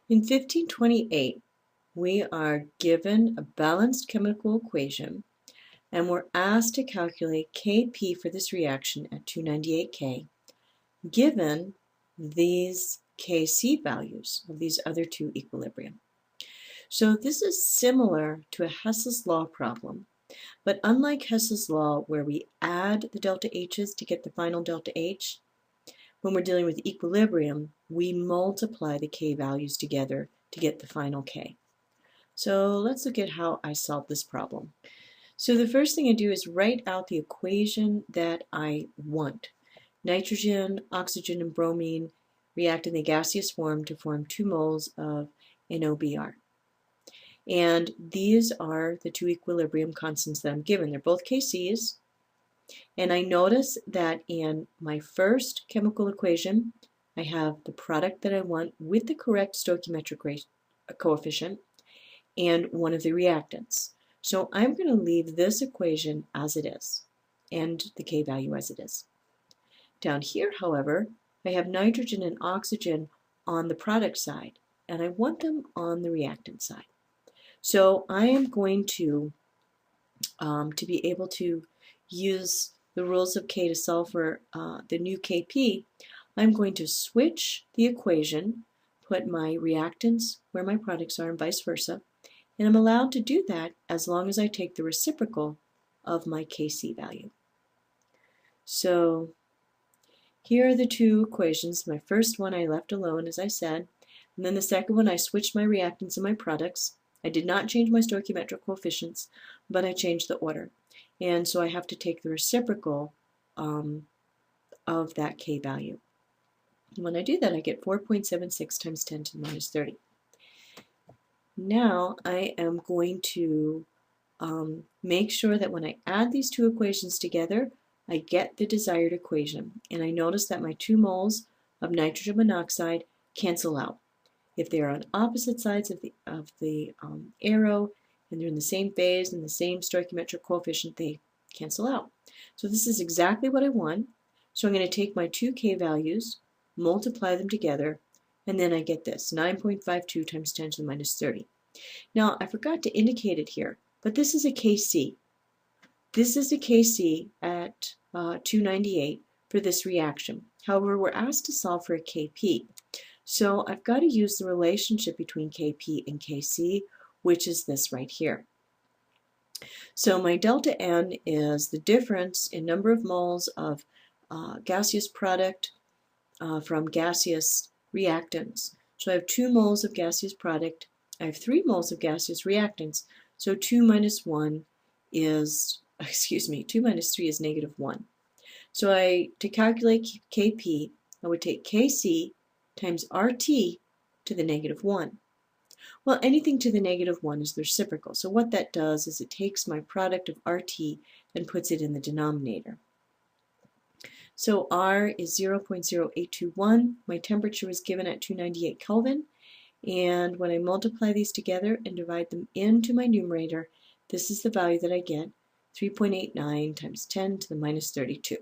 In 1528, we are given a balanced chemical equation and we're asked to calculate Kp for this reaction at 298K, given these Kc values of these other two equilibrium. So this is similar to a Hess's law problem, but unlike Hess's law where we add the delta H's to get the final delta H, when we're dealing with equilibrium, we multiply the K values together to get the final K. So let's look at how I solve this problem. So the first thing I do is write out the equation that I want. Nitrogen, oxygen, and bromine react in the gaseous form to form 2 moles of NOBr. And these are the two equilibrium constants that I'm given. They're both Kc's. And I notice that in my first chemical equation, I have the product that I want with the correct stoichiometric coefficient and one of the reactants. So I'm going to leave this equation as it is and the K value as it is. Down here, however, I have nitrogen and oxygen on the product side, and I want them on the reactant side. So I am going to be able to use the rules of K to solve for the new Kp, I'm going to switch the equation, put my reactants where my products are and vice versa, and I'm allowed to do that as long as I take the reciprocal of my Kc value. So here are the two equations. My first one I left alone, as I said, and then the second one I switched my reactants and my products. I did not change my stoichiometric coefficients, but I changed the order. And so I have to take the reciprocal of that K value. And when I do that, I get 4.76 times 10 to the minus 30. Now I am going to make sure that when I add these two equations together, I get the desired equation. And I notice that my 2 moles of nitrogen monoxide cancel out. If they are on opposite sides of the arrow and they're in the same phase and the same stoichiometric coefficient, they cancel out. So this is exactly what I want. So I'm going to take my two K values, multiply them together, and then I get this, 9.52 times 10 to the minus 30. Now, I forgot to indicate it here, but this is a Kc. This is a Kc at 298 for this reaction. However, we're asked to solve for a Kp. So I've got to use the relationship between Kp and Kc, which is this right here. So my delta N is the difference in number of moles of gaseous product from gaseous reactants. So I have 2 moles of gaseous product. I have 3 moles of gaseous reactants. So 2 minus 1 is, 2 minus 3 is negative 1. So to calculate Kp, I would take Kc times RT to the negative 1. Well, anything to the negative 1 is the reciprocal. So what that does is it takes my product of RT and puts it in the denominator. So R is 0.0821. My temperature was given at 298 Kelvin. And when I multiply these together and divide them into my numerator, this is the value that I get, 3.89 times 10 to the minus 32.